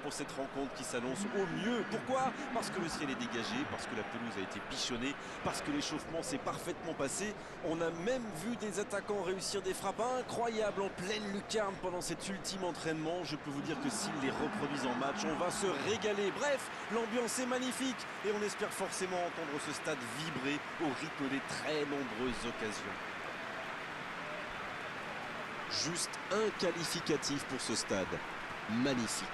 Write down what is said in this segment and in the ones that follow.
pour cette rencontre qui s'annonce au mieux. Pourquoi? Parce que le ciel est dégagé, parce que la pelouse a été bichonnée, parce que l'échauffement s'est parfaitement passé. On a même vu des attaquants réussir des frappes incroyables en pleine lucarne pendant cet ultime entraînement. Je peux vous dire que s'ils les reproduisent en match, on va se régaler. Bref, l'ambiance est magnifique et on espère forcément entendre ce stade vibrer au rythme des très nombreuses occasions. Juste un qualificatif pour ce stade. Magnifique.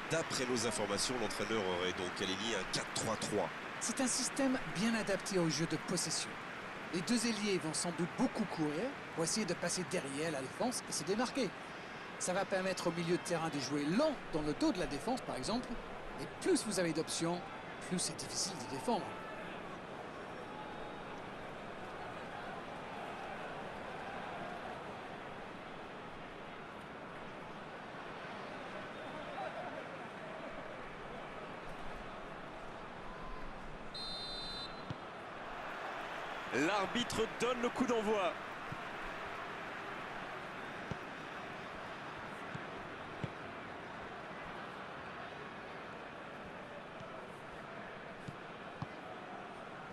D'après nos informations, l'entraîneur aurait donc aligné un 4-3-3. C'est un système bien adapté au jeu de possession. Les deux ailiers vont sans doute beaucoup courir pour essayer de passer derrière la défense et se démarquer. Ça va permettre au milieu de terrain de jouer lent dans le dos de la défense, par exemple. Et plus vous avez d'options, plus c'est difficile de défendre. L'arbitre donne le coup d'envoi.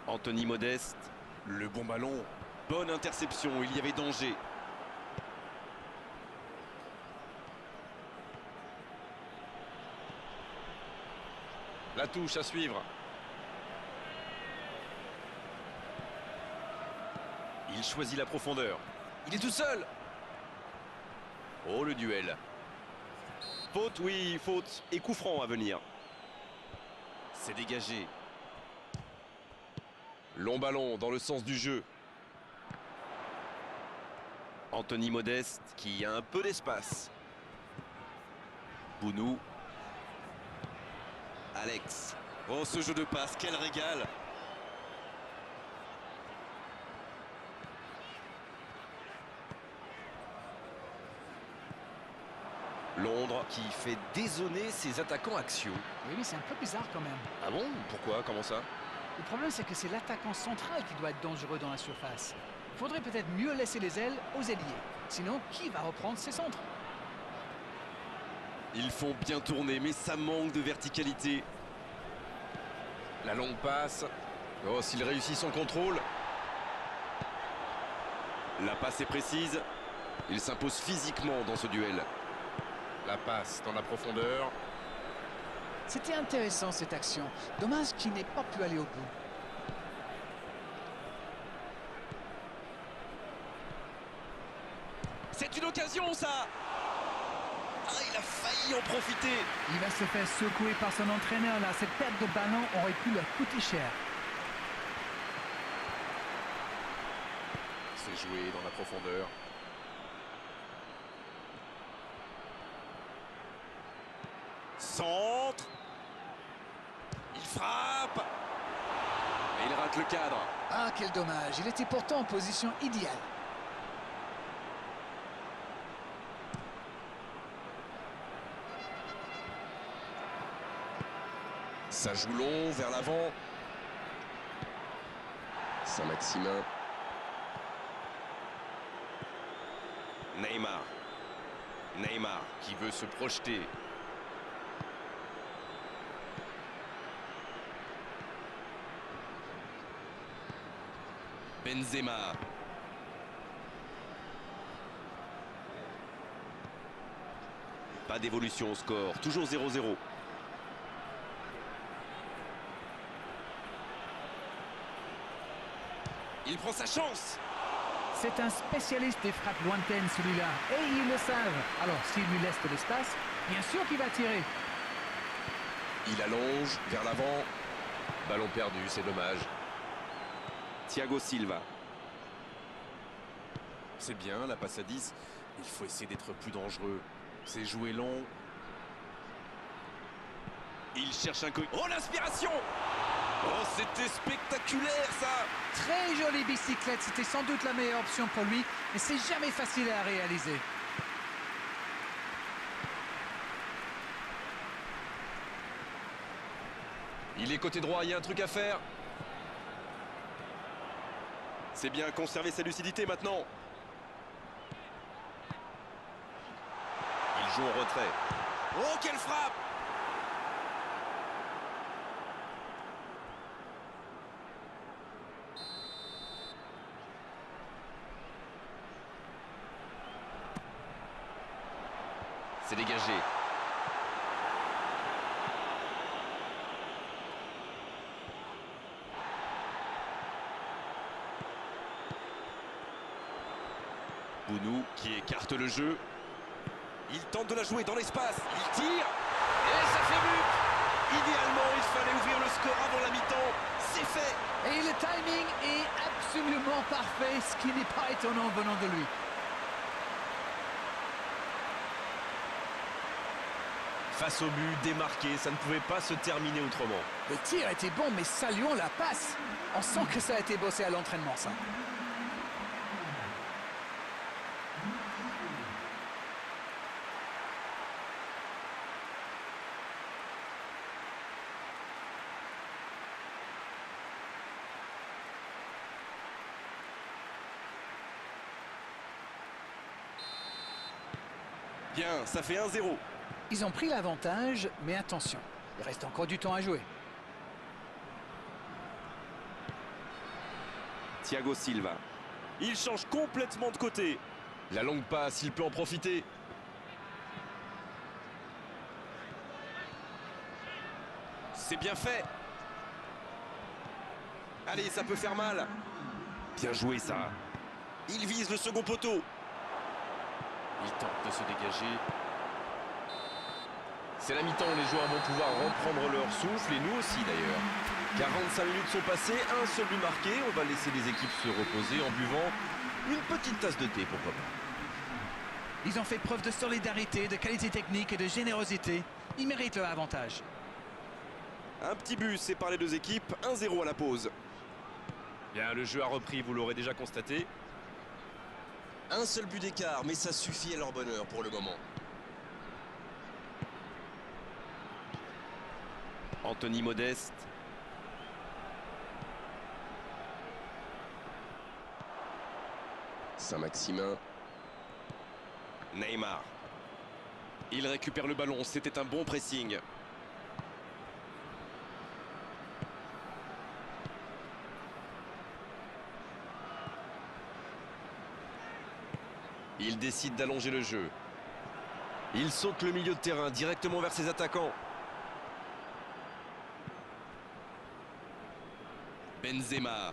Anthony Modeste, le bon ballon, bonne interception, il y avait danger. La touche à suivre. Il choisit la profondeur. Il est tout seul. Oh, le duel. Faute, oui, faute. Et coup franc à venir. C'est dégagé. Long ballon dans le sens du jeu. Anthony Modeste qui a un peu d'espace. Bounou. Alex. Oh, ce jeu de passe, quel régal! Londres qui fait dézonner ses attaquants axiaux. Oui, c'est un peu bizarre quand même. Ah bon? Pourquoi? Comment ça? Le problème, c'est que c'est l'attaquant central qui doit être dangereux dans la surface. Il faudrait peut-être mieux laisser les ailes aux ailiers. Sinon, qui va reprendre ses centres? Ils font bien tourner, mais ça manque de verticalité. La longue passe. Oh, s'il réussit son contrôle. La passe est précise. Il s'impose physiquement dans ce duel. La passe dans la profondeur. C'était intéressant cette action. Dommage qu'il n'ait pas pu aller au bout. C'est une occasion, ça! Ah, il a failli en profiter. Il va se faire secouer par son entraîneur là. Cette perte de ballon aurait pu leur coûter cher. C'est joué dans la profondeur. Centre. Il frappe. Et il rate le cadre. Ah, quel dommage. Il était pourtant en position idéale. Ça joue long vers l'avant. Saint-Maximin. Neymar. Neymar qui veut se projeter. Benzema. Pas d'évolution au score, toujours 0-0. Il prend sa chance. C'est un spécialiste des frappes lointaines celui-là. Et ils le savent. Alors s'il lui laisse de l'espace, bien sûr qu'il va tirer. Il allonge vers l'avant. Ballon perdu, c'est dommage. Thiago Silva. C'est bien, la passe à 10. Il faut essayer d'être plus dangereux. C'est joué long. Il cherche un coup. Oh, l'inspiration! Oh, c'était spectaculaire, ça! Très jolie bicyclette. C'était sans doute la meilleure option pour lui. Mais c'est jamais facile à réaliser. Il est côté droit, il y a un truc à faire. C'est bien, conserver sa lucidité maintenant. joue en retrait. Oh, quelle frappe! C'est dégagé. Bounou qui écarte le jeu. Il tente de la jouer dans l'espace. Il tire. Et ça fait but. Idéalement, il fallait ouvrir le score avant la mi-temps. C'est fait. Et le timing est absolument parfait, ce qui n'est pas étonnant venant de lui. Face au but, démarqué, ça ne pouvait pas se terminer autrement. Le tir était bon, mais saluons la passe. On sent que ça a été bossé à l'entraînement, ça. Bien, ça fait 1-0. Ils ont pris l'avantage, mais attention, il reste encore du temps à jouer. Thiago Silva. Il change complètement de côté. La longue passe, il peut en profiter. C'est bien fait. Allez, ça peut faire mal. Bien joué, ça. Il vise le second poteau. Il tente de se dégager. C'est la mi-temps, les joueurs vont pouvoir reprendre leur souffle, et nous aussi d'ailleurs. 45 minutes sont passées, un seul but marqué. On va laisser les équipes se reposer en buvant une petite tasse de thé, pourquoi pas. Ils ont fait preuve de solidarité, de qualité technique et de générosité. Ils méritent leur avantage. Un petit but sépare les deux équipes, 1-0 à la pause. Bien, le jeu a repris, vous l'aurez déjà constaté. Un seul but d'écart, mais ça suffit à leur bonheur pour le moment. Anthony Modeste. Saint-Maximin. Neymar. Il récupère le ballon, c'était un bon pressing. Il décide d'allonger le jeu. Il saute le milieu de terrain directement vers ses attaquants. Benzema.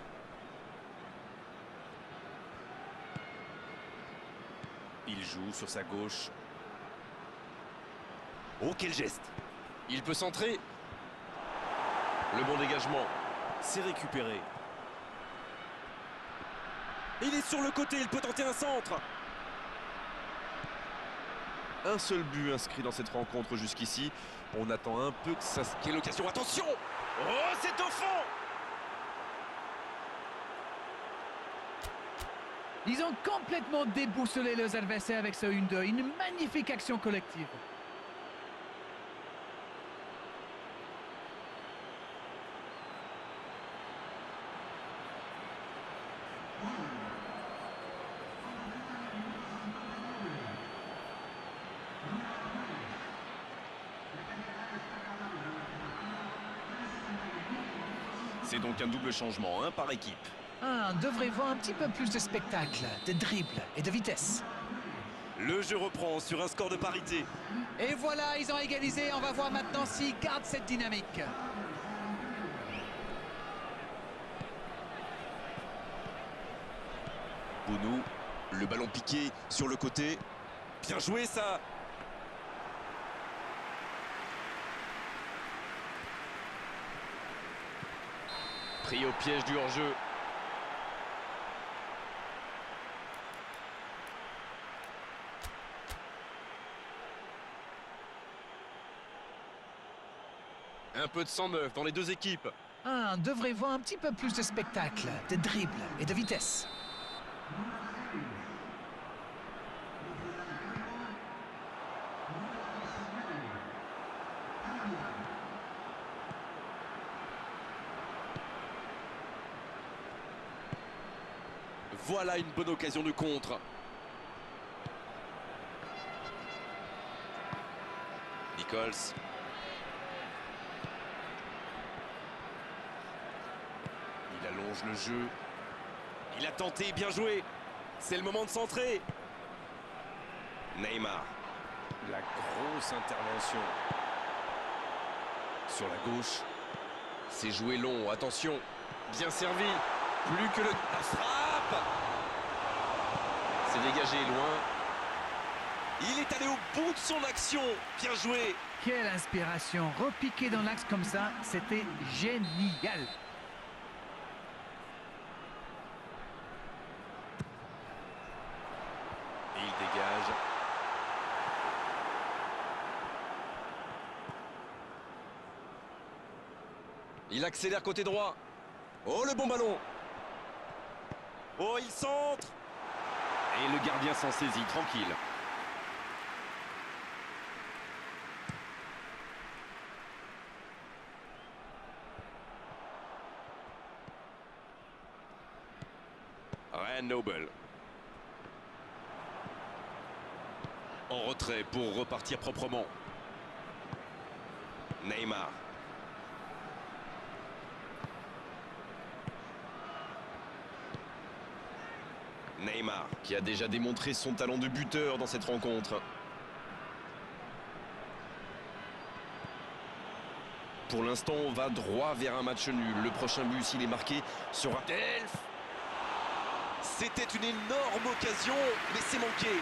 Il joue sur sa gauche. Oh, quel geste! Il peut centrer. Le bon dégagement. C'est récupéré. Il est sur le côté, il peut tenter un centre. Un seul but inscrit dans cette rencontre jusqu'ici. On attend un peu que ça... Quelle occasion! Attention! Oh, c'est au fond! Ils ont complètement déboussolé leurs adversaires avec ce 1-2. Une magnifique action collective. C'est donc un double changement, un par équipe. On devrait voir un petit peu plus de spectacle, de dribble et de vitesse. Le jeu reprend sur un score de parité. Et voilà, ils ont égalisé. On va voir maintenant s'ils gardent cette dynamique. Bounou, le ballon piqué sur le côté. Bien joué, ça! Pris au piège du hors-jeu. Un peu de sang neuf dans les deux équipes. On devrait voir un petit peu plus de spectacle, de dribble et de vitesse. Voilà une bonne occasion de contre. Nichols. Il allonge le jeu. Il a tenté, bien joué. C'est le moment de centrer. Neymar. La grosse intervention. Sur la gauche. C'est joué long, attention. Bien servi. Plus que le... La frappe. C'est dégagé loin. Il est allé au bout de son action. Bien joué. Quelle inspiration. Repiquer dans l'axe comme ça, c'était génial. Et il dégage. Il accélère côté droit. Oh, le bon ballon. Oh, il centre. Et le gardien s'en saisit, tranquille. Ryan Noble. En retrait pour repartir proprement. Neymar. Neymar, qui a déjà démontré son talent de buteur dans cette rencontre. Pour l'instant, on va droit vers un match nul. Le prochain but, s'il est marqué, sera... Delph. C'était une énorme occasion, mais c'est manqué.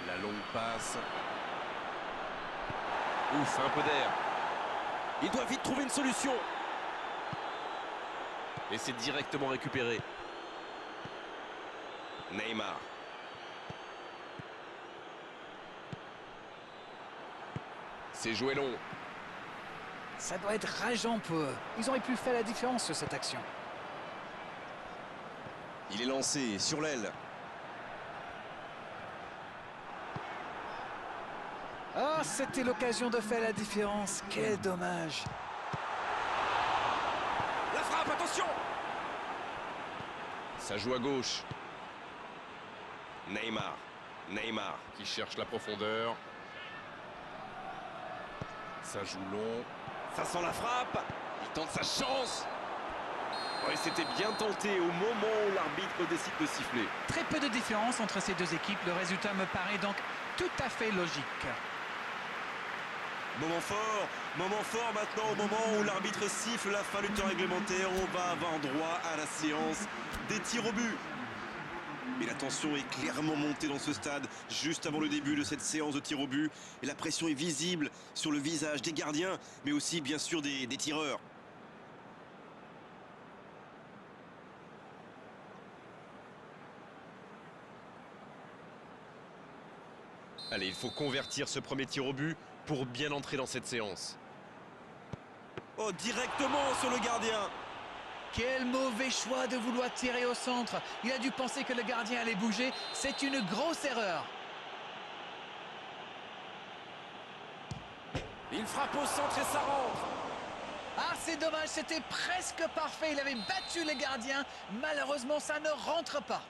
La longue passe. Ouf, un peu d'air. Il doit vite trouver une solution. Et c'est directement récupéré. Neymar. C'est joué long. Ça doit être rageant pour eux. Ils auraient pu faire la différence sur cette action. Il est lancé sur l'aile. Ah, c'était l'occasion de faire la différence. Quel dommage. La frappe, attention. Ça joue à gauche. Neymar. Neymar qui cherche la profondeur. Ça joue long. Ça sent la frappe. Il tente sa chance. Oui, c'était bien tenté au moment où l'arbitre décide de siffler. Très peu de différence entre ces deux équipes. Le résultat me paraît donc tout à fait logique. Moment fort maintenant au moment où l'arbitre siffle la fin du temps réglementaire. On va avoir droit à la séance des tirs au but. Mais la tension est clairement montée dans ce stade juste avant le début de cette séance de tirs au but. Et la pression est visible sur le visage des gardiens, mais aussi bien sûr des tireurs. Allez, il faut convertir ce premier tir au but pour bien entrer dans cette séance. Oh, directement sur le gardien. Quel mauvais choix de vouloir tirer au centre. Il a dû penser que le gardien allait bouger. C'est une grosse erreur. Il frappe au centre et ça rentre. Ah, c'est dommage, c'était presque parfait. Il avait battu le gardien. Malheureusement, ça ne rentre pas.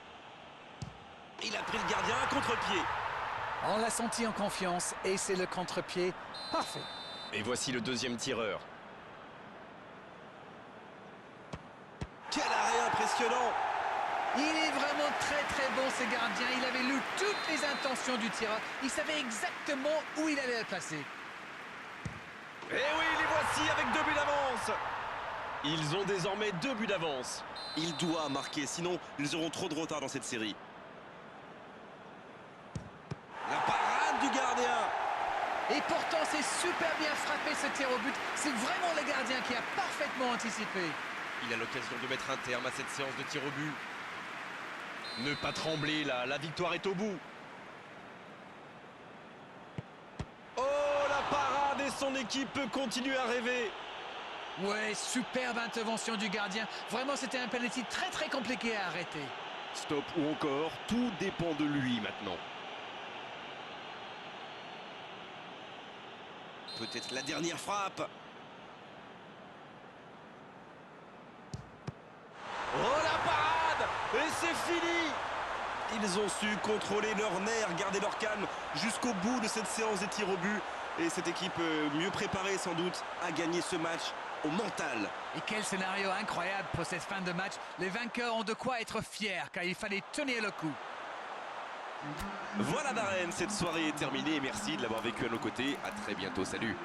Il a pris le gardien à contre-pied. On l'a senti en confiance et c'est le contre-pied parfait. Et voici le deuxième tireur. Quel arrêt impressionnant! Il est vraiment très bon ce gardien. Il avait lu toutes les intentions du tireur. Il savait exactement où il allait le placer. Et oui, les voici avec 2 buts d'avance. Ils ont désormais 2 buts d'avance. Il doit marquer, sinon ils auront trop de retard dans cette série. La parade du gardien. Et pourtant, c'est super bien frappé ce tir au but. C'est vraiment le gardien qui a parfaitement anticipé. Il a l'occasion de mettre un terme à cette séance de tir au but. Ne pas trembler là, la victoire est au bout. Oh, la parade et son équipe peut continuer à rêver. Ouais, superbe intervention du gardien. Vraiment, c'était un penalty très compliqué à arrêter. Stop ou encore, tout dépend de lui maintenant. Peut-être la dernière frappe. Oh, la parade! Et Ils ont su contrôler leurs nerfs, garder leur calme jusqu'au bout de cette séance des tirs au but. Et cette équipe, mieux préparée sans doute, a gagné ce match au mental. Et quel scénario incroyable pour cette fin de match. Les vainqueurs ont de quoi être fiers car il fallait tenir le coup. Voilà Darren, cette soirée est terminée. Merci de l'avoir vécu à nos côtés. À très bientôt, salut.